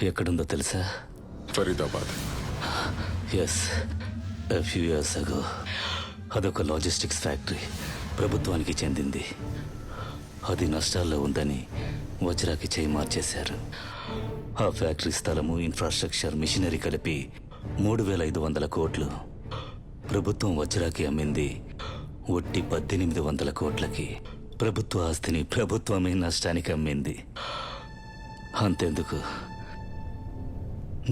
ఎక్కడుందో తెలుసా? Faridabad. Yes, a few years ago అదొక లాజిస్టిక్స్ ఫ్యాక్టరీ, ప్రభుత్వానికి చెందింది. అది నష్టాల్లో ఉందని వజ్రాకి చేయి మార్చేశారు. ఆ ఫ్యాక్టరీ స్థలము, ఇన్ఫ్రాస్ట్రక్చర్, మిషనరీ కలిపి 3,500 కోట్లు. ప్రభుత్వం వజ్రాకి అమ్మింది ఒట్టి 1,800 కోట్లకి. ప్రభుత్వ ఆస్తిని ప్రభుత్వమే నష్టానికి అమ్మింది. అంతెందుకు,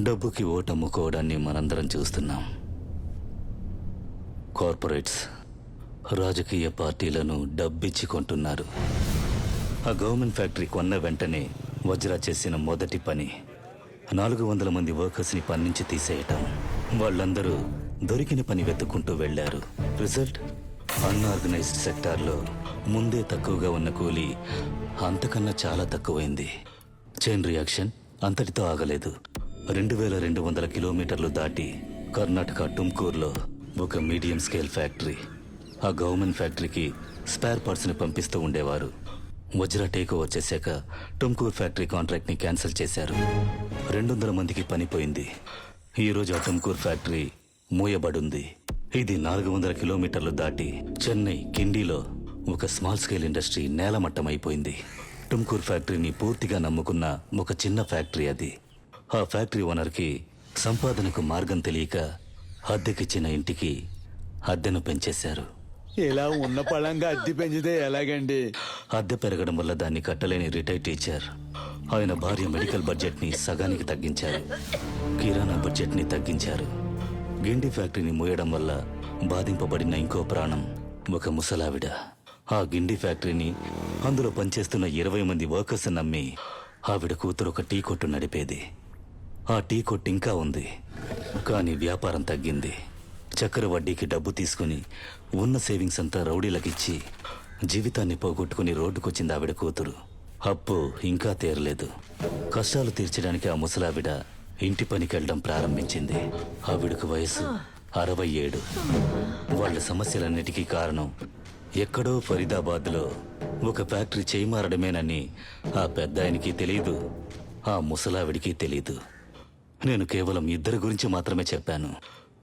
డబ్బుకి ఓటమ్ముకోవడాన్ని మనందరం చూస్తున్నాం. కార్పొరేట్స్ రాజకీయ పార్టీలను డబ్బిచ్చి కొంటున్నారు. ఆ గవర్నమెంట్ ఫ్యాక్టరీ కొన్న వెంటనే వజ్రా చేసిన మొదటి పని 400 మంది వర్కర్స్ని పని నుంచి తీసేయటం. వాళ్ళందరూ దొరికిన పని వెతుక్కుంటూ వెళ్లారు. రిజల్ట్, అన్ఆర్గనైజ్డ్ సెక్టార్లో ముందే తక్కువగా ఉన్న కూలీ అంతకన్నా చాలా తక్కువైంది. చైన్ రియాక్షన్ అంతటితో ఆగలేదు. 2,200 కిలోమీటర్లు దాటి కర్ణాటక టుమ్కూర్లో ఒక మీడియం స్కేల్ ఫ్యాక్టరీ. ఆ గవర్నమెంట్ ఫ్యాక్టరీకి స్పేర్ పార్ట్స్ని పంపిస్తూ ఉండేవారు. వజ్రా టేక్ ఓవర్ చేశాక టుమ్కూర్ ఫ్యాక్టరీ కాంట్రాక్ట్ని క్యాన్సిల్ చేశారు. 200 మందికి పని పోయింది. ఈరోజు ఆ టుమ్కూర్ ఫ్యాక్టరీ మూయబడుంది. ఇది 400 కిలోమీటర్లు దాటి చెన్నై కిండీలో ఒక స్మాల్ స్కేల్ ఇండస్ట్రీ నేలమట్టమైపోయింది. టుమ్కూర్ ఫ్యాక్టరీని పూర్తిగా నమ్ముకున్న ఒక చిన్న ఫ్యాక్టరీ అది. ఆ ఫ్యాక్టరీ ఓనర్కి సంపాదనకు మార్గం తెలియక అద్దెకిచ్చిన ఇంటికి అద్దెను పెంచేశారు. ఇలా ఉన్న పళంగా అద్దె పెంచితే ఎలాగండి? అద్దె పెరగడం వల్ల దాన్ని కట్టలేని రిటైర్డ్ టీచర్ ఆయన భార్య మెడికల్ బడ్జెట్ని సగానికి తగ్గించారు. కిరాణా బడ్జెట్ని తగ్గించారు. గిండి ఫ్యాక్టరీని మూయడం వల్ల బాధింపబడిన ఇంకో ప్రాణం ఒక ముసలావిడ. ఆ గిండి ఫ్యాక్టరీని, అందులో పనిచేస్తున్న 20 మంది వర్కర్స్ నమ్మి ఆవిడ కూతురు ఒక టీ కొట్టు నడిపేది. ఆ టీ కొట్టు ఇంకా ఉంది, కానీ వ్యాపారం తగ్గింది. చక్కెర వడ్డీకి డబ్బు తీసుకుని ఉన్న సేవింగ్స్ అంతా రౌడీలకిచ్చి జీవితాన్ని పోగొట్టుకుని రోడ్డుకొచ్చింది ఆవిడ కూతురు. అప్పు ఇంకా తీరలేదు. కష్టాలు తీర్చడానికి ఆ ముసలావిడ ఇంటి పనికెళ్ళడం ప్రారంభించింది. ఆవిడకు వయసు 67. వాళ్ళ సమస్యలన్నిటికీ కారణం ఎక్కడో ఫరీదాబాద్లో ఒక ఫ్యాక్టరీ చేయి మారడమేనని ఆ పెద్ద ఆయనకి తెలీదు, ఆ ముసలావిడికి తెలీదు. నేను కేవలం ఇద్దరి గురించి మాత్రమే చెప్పాను.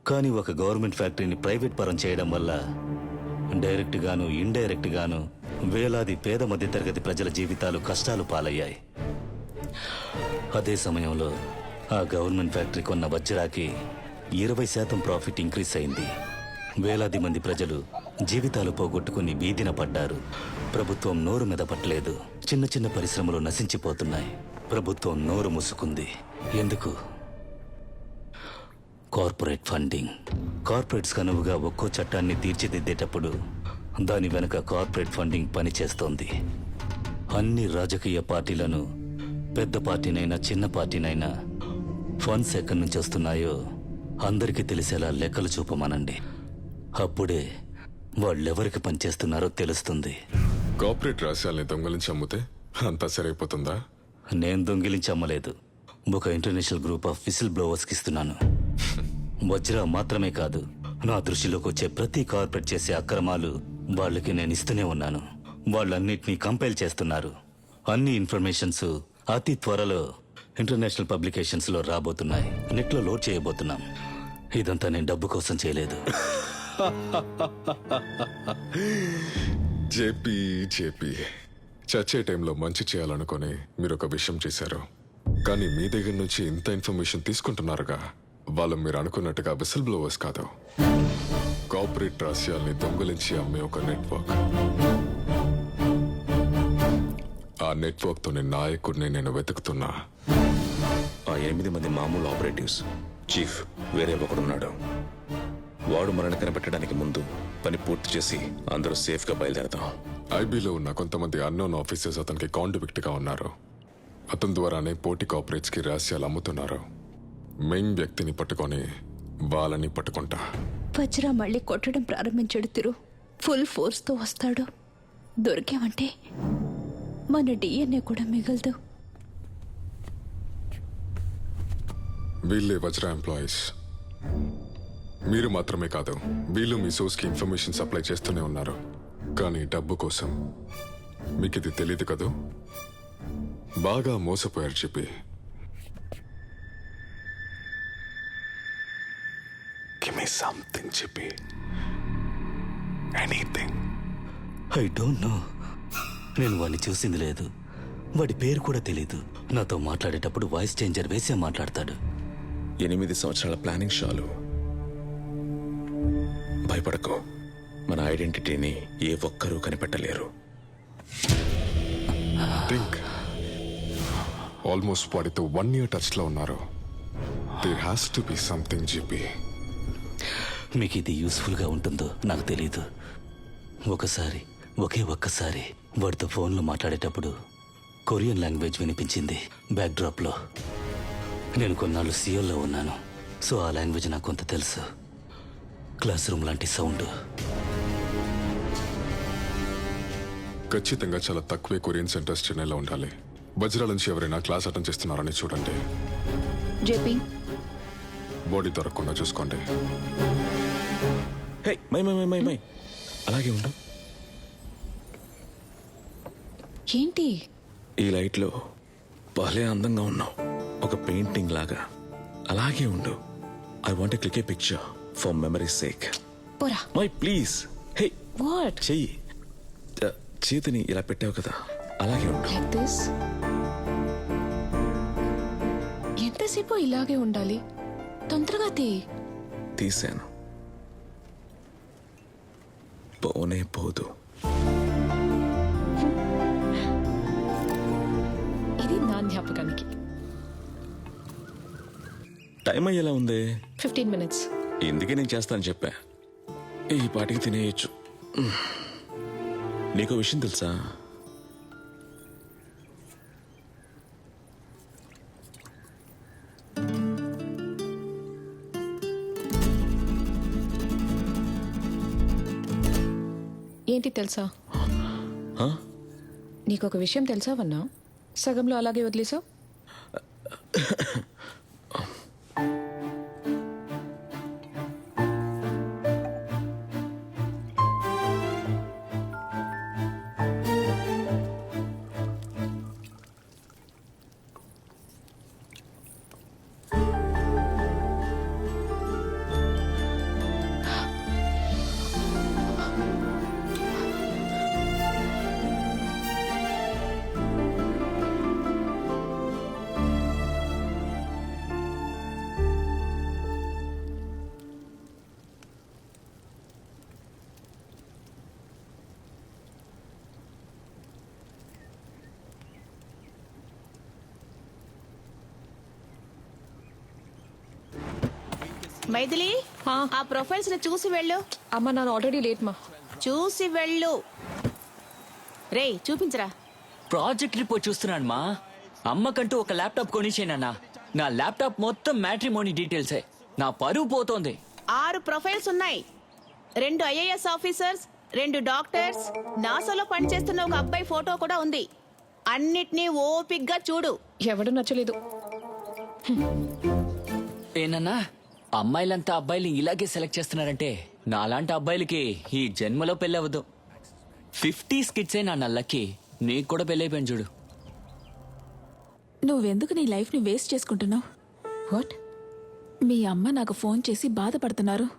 కానీ ఒక గవర్నమెంట్ ఫ్యాక్టరీని ప్రైవేట్ పరం చేయడం వల్ల డైరెక్ట్ గాను ఇండైరెక్ట్ గాను వేలాది పేద మధ్యతరగతి ప్రజల జీవితాలు కష్టాలు పాలయ్యాయి. అదే సమయంలో ఆ గవర్నమెంట్ ఫ్యాక్టరీ కొన్న వజ్రాకి 20% ప్రాఫిట్ ఇంక్రీజ్ అయింది. వేలాది మంది ప్రజలు జీవితాలు పోగొట్టుకుని వీధిన పడ్డారు. ప్రభుత్వం నోరు మెదపట్లేదు. చిన్న చిన్న పరిశ్రమలు నశించిపోతున్నాయి. ప్రభుత్వం నోరు మూసుకుంది. ఎందుకు? Corporate funding. కార్పొరేట్స్ కనువుగా ఒక్కో చట్టాన్ని తీర్చిదిద్దేటప్పుడు దాని వెనుక కార్పొరేట్ ఫండింగ్ పనిచేస్తోంది. అన్ని రాజకీయ పార్టీలను, పెద్ద పార్టీనైనా చిన్న పార్టీనైనా, ఫండ్స్ ఎక్కడి నుంచి వస్తున్నాయో అందరికీ తెలిసేలా లెక్కలు చూపమనండి. అప్పుడే వాళ్ళెవరికి పనిచేస్తున్నారో తెలుస్తుంది. కార్పొరేట్ రహస్యాల్ని దొంగలించి అమ్మితే అంతా సరైపోతుందా? నేను దొంగిలించి అమ్మలేదు. ఒక ఇంటర్నేషనల్ గ్రూప్ ఆఫ్ విసిల్ బ్లోవర్స్కి ఇస్తున్నాను. వజ్రా మాత్రమే కాదు, నా దృష్టిలోకి వచ్చే ప్రతి కార్పొరేట్ చేసే అక్రమాలు వాళ్ళకి నేను ఇస్తూనే ఉన్నాను. వాళ్ళన్నిటినీ కంపైల్ చేస్తున్నారు. అన్ని ఇన్ఫర్మేషన్స్ అతి త్వరలో ఇంటర్నేషనల్ పబ్లికేషన్స్ లో రాబోతున్నాయి. నెట్లో లోడ్ చేయబోతున్నాం. ఇదంతా నేను డబ్బు కోసం చేయలేదు. జేపీ చచ్చే టైంలో మంచి చేయాలనుకొని మీరు ఒక విషయం చేశారు. కానీ మీ దగ్గర నుంచి ఇంత ఇన్ఫర్మేషన్ తీసుకుంటున్నారుగా, వాళ్ళు మీరు అనుకున్నట్టుగా విసిల్ బ్లోవర్స్ కాదు, కార్పొరేట్ రహస్యాల్ని దొంగలించి అమ్మే ఒక నెట్వర్క్. ఆ నెట్వర్క్ తోని నాయకుడిని నేను వెతుకుతున్నా. ఆ 8 మంది మామూలు ఆపరేటివ్స్, చీఫ్ వేరే ఒకడున్నాడు. వాడు మనల్ని కనిపెట్టడానికి ముందు పని పూర్తి చేసి అందరూ సేఫ్గా బయలుదేరదాం. ఐబీలో ఉన్న కొంతమంది అన్నోన్ ఆఫీసర్స్ అతనికి కాంట్రిబ్యూట్ గా ఉన్నారు. అతని ద్వారానే పోటీ కార్పొరేట్స్ కి రహస్యాలు అమ్ముతున్నారు. మెయిన్ వ్యక్తిని పట్టుకొని వాళ్ళని పట్టుకుంటా. వజ్రా మళ్ళీ కొట్టడం ప్రారంభించాడు. తిరు ఫుల్ ఫోర్స్తో వస్తాడు. దొరికామంటే మన డిఎన్ఏ కూడా మిగలదు. వీళ్ళే వజ్రా ఎంప్లాయీస్. మీరు మాత్రమే కాదు, వీళ్ళు మీ సోర్స్కి ఇన్ఫర్మేషన్ సప్లై చేస్తూనే ఉన్నారు. కానీ డబ్బు కోసం. మీకు ఇది తెలియదు కదూ? బాగా మోసపోయారు చెప్పి. సంథింగ్ చెప్పి ఎనీథింగ్. I don't know. నేను వాడిని చూసింది లేదు, వాడి పేరు కూడా తెలీదు. నాతో మాట్లాడేటప్పుడు వాయిస్ చేంజర్ వేసే మాట్లాడతాడు. 8 సంవత్సరాల ప్లానింగ్ షాలు. భయపడకు, మన ఐడెంటిటీని ఏ ఒక్కరూ కనిపెట్టలేరు. థింక్ ఆల్మోస్ట్ వాడితో 1 year టచ్లో ఉన్నారు. There has to be something GP. మీకు ఇది యూస్ఫుల్గా ఉంటుందో నాకు తెలీదు. ఒక్కసారి వాడితో ఫోన్లో మాట్లాడేటప్పుడు కొరియన్ లాంగ్వేజ్ వినిపించింది బ్యాక్డ్రాప్లో. నేను కొన్నాళ్ళు సియోల్లో ఉన్నాను, సో ఆ లాంగ్వేజ్ నాకు కొంత తెలుసు. క్లాస్ రూమ్ లాంటి సౌండ్. ఖచ్చితంగా చాలా తక్కువే కొరియన్ సెంటర్స్ చెన్నైలో ఉండాలి. వజ్రాల నుంచి ఎవరైనా క్లాస్ అటెండ్ చేస్తున్నారని చూడండి. జేపీ, బాడీ దొరకకుండా చూసుకోండి. Hey my my my my my అలాగే ఉండు. ఏంటి? ఈ లైట్లో భలే అందంగా ఉన్నావు, ఒక పెయింటింగ్ లాగా. అలాగే ఉండు. I want click a picture for memory sake. పోరా. My please. Hey what? చెయ్యి. చేతిని ఇలా పెట్టావు కదా, అలాగే ఉండు. Like this. ఎంతసేపు ఇలాగే ఉండాలి? తొందరగా తీశాను, పోనే పోదు. ఇది నా జ్ఞాపకానికి. టైం అయ్యేలా ఉంది. 15 minutes. ఎందుకే నేను చేస్తాను చెప్పా. ఈ పాటికి తినేయచ్చు. నీకో విషయం తెలుసా? ఏంటి తెలుసా? హ? నీకొక విషయం తెలుసా వన్నా? సగంలో అలాగే వదిలేసావు. మైథిలి, ఆ ప్రొఫైల్స్ ని చూసి వెళ్ళు. అమ్మ, ನಾನು ఆల్రెడీ లేట్ మా. చూసి వెళ్ళు. రేయ్, చూపించరా. ప్రాజెక్ట్ రిపోర్ట్ చూస్తున్నాను మా. అమ్మకంటూ ఒక ల్యాప్టాప్ కొనిచ్చానన్నా. నా ల్యాప్టాప్ మొత్తం మ్యాట్రిమోనీ డీటెయిల్సే. నా పరువు పోతోంది. 6 ప్రొఫైల్స్ ఉన్నాయి. 2 IAS ఆఫీసర్స్, 2 డాక్టర్స్, నాసాలో పనిచేస్తున్న ఒక అబ్బాయి ఫోటో కూడా ఉంది. అన్నిటినీ ఓపిగ్గా చూడు. ఎవడు నచ్చలేదు. ఏనన్నా, అమ్మాయిలంతా అబ్బాయిలు ఇలాగే సెలెక్ట్ చేస్తున్నారంటే నాలాంటి అబ్బాయిలకి ఈ జన్మలో పెళ్ళవద్దు. 50 స్కిట్సే నా నల్లకి. నీకు కూడా పెళ్ళైపోయింది చూడు. నువ్వెందుకు నీ లైఫ్ని వేస్ట్ చేసుకుంటున్నావు? వాట్? మీ అమ్మ నాకు ఫోన్ చేసి బాధపడుతున్నారు.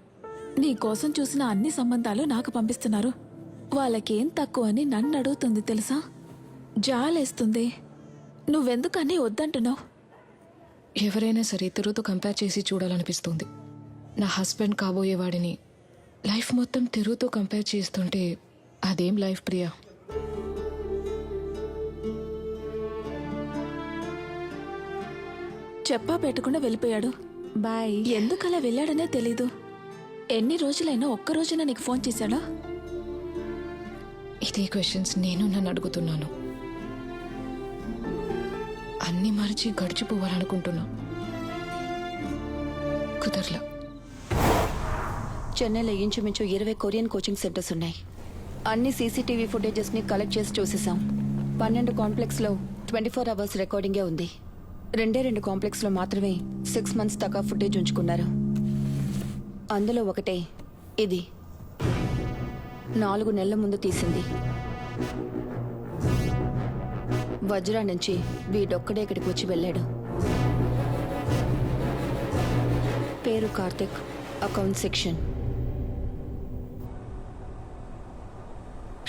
నీ కోసం చూసిన అన్ని సంబంధాలు నాకు పంపిస్తున్నారు. వాళ్ళకేం తక్కువ అని నన్ను అడుగుతుంది తెలుసా? జాలేస్తుంది. నువ్వెందుకని వద్దంటున్నావు? ఎవరైనా సరే ఇతరుతో కంపేర్ చేసి చూడాలనిపిస్తుంది. నా హస్బెండ్ కాబోయేవాడిని లైఫ్ మొత్తం తిరుగుతూ కంపేర్ చేస్తుంటే అదేం లైఫ్ ప్రియా? చెప్పా పెట్టకుండా వెళ్ళిపోయాడు. బాయ్. ఎందుకలా వెళ్ళాడనే తెలీదు. ఎన్ని రోజులైనా ఒక్క రోజున నీకు ఫోన్ చేశాడా? ఇదే క్వశ్చన్స్ నేను నన్ను అడుగుతున్నాను. అన్ని మరిచి గడిచిపోవాలనుకుంటున్నా, కుదరలా. చెన్నైలో ఇంచుమించు 20 కొరియన్ కోచింగ్ సెంటర్స్ ఉన్నాయి. అన్ని సీసీటీవీ ఫుటేజెస్ ని కలెక్ట్ చేసి చూసేసాం. 12 కాంప్లెక్స్ లో 24 hours రికార్డింగే ఉంది. 2 కాంప్లెక్స్ లో మాత్రమే 6 months దాకా ఫుటేజ్ ఉంచుకున్నారు. అందులో ఒకటే ఇది. 4 నెలల ముందు తీసింది. వజ్రా నుంచి వీడొక్కడే ఇక్కడికి వచ్చి వెళ్ళాడు. పేరు కార్తిక్. Account section.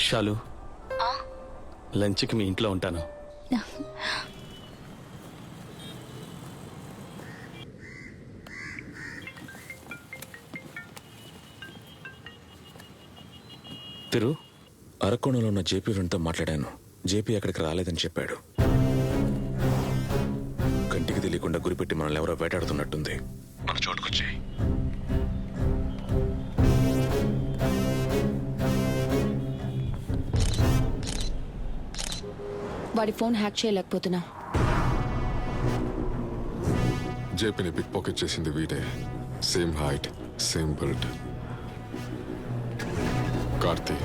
షాలు లంచ్కి మీ ఇంట్లో ఉంటాను. తిరు అరకోణంలో ఉన్న జేపీ ఫ్రెండ్తో మాట్లాడాను. జేపీ అక్కడికి రాలేదని చెప్పాడు. కంటికి తెలియకుండా గురిపెట్టి మనల్ని ఎవరో వేటాడుతున్నట్టుంది. మన చోటుకొచ్చాయి. వాడి ఫోన్ హ్యాక్ చేయలేకపోతున్నా. జేపీని పిక్ పాకెట్ చేసింది వీడే. Same height, same build. Karthi.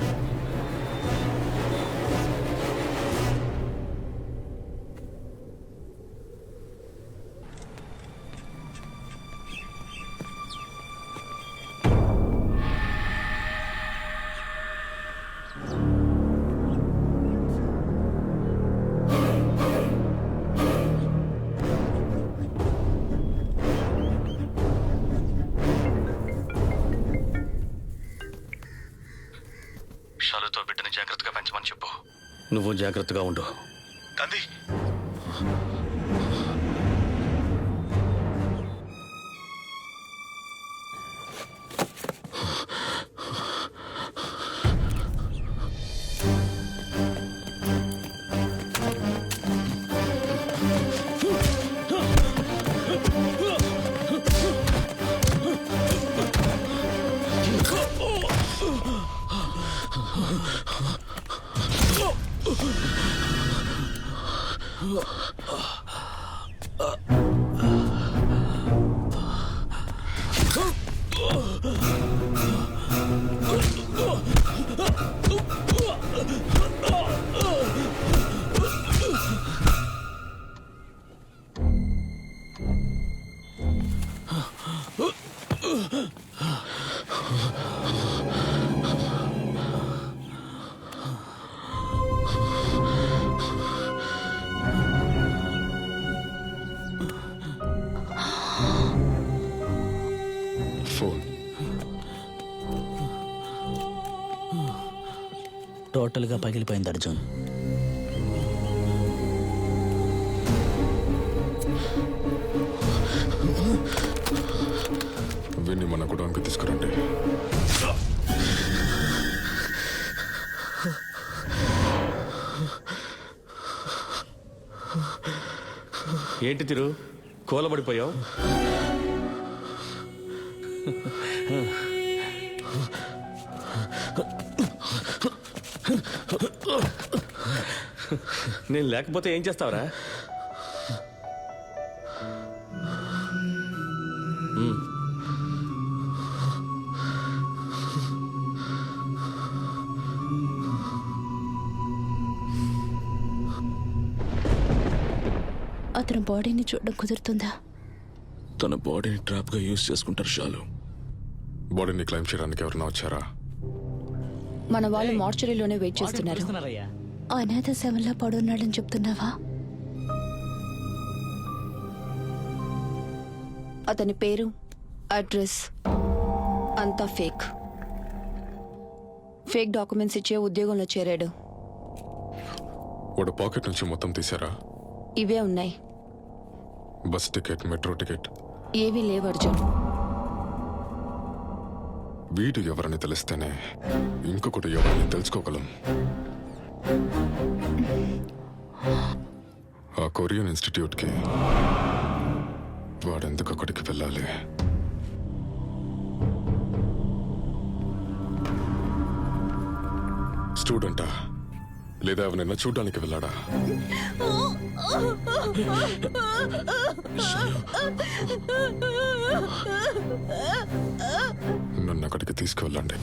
షాలుతో బిడ్డని జాగ్రత్తగా పెంచమని చెప్పు. నువ్వు జాగ్రత్తగా ఉండు. తంది ఫోన్. టోటల్గా పగిలిపోయింది అర్జున్. వీడిని మన గుడానికి తీసుకురండి. ఏంటి తిరు కూలబడిపోయావు? నేను లేకపోతే ఏం చేస్తావురా? అతని బాడీని చూడడం కుదురుతుందా? తన బాడీని ట్రాప్గా యూజ్ చేసుకుంటారు షాలు. బాడీని క్లైమ్ చేయడానికి ఎవరైనా వచ్చారా? మన వాళ్ళు మార్చరీలోనే వెయిట్ చేస్తున్నారు. అనాథ శవంలా పడున్నాడని చెప్తున్నావా? అతని పేరు, అడ్రస్ అంతా ఫేక్. ఫేక్ డాక్యుమెంట్స్ ఇచ్చే ఉద్యోగంలో చేరాడు. వాడు పాకెట్ నుంచి మొత్తం తీసారా? ఇవే ఉన్నాయి. బస్ టికెట్, మెట్రో టికెట్ ఏవీ లేవు అర్జున్. వీడు ఎవరని తెలిస్తేనే ఇంకొకటి ఎవరని తెలుసుకోగలం. ఆ కొరియన్ ఇన్స్టిట్యూట్కి వాడెందుకు అక్కడికి వెళ్ళాలి? స్టూడెంటా లేదా ఎవరైనా చూడడానికి వెళ్ళాడా? నన్ను అక్కడికి తీసుకువెళ్ళండి.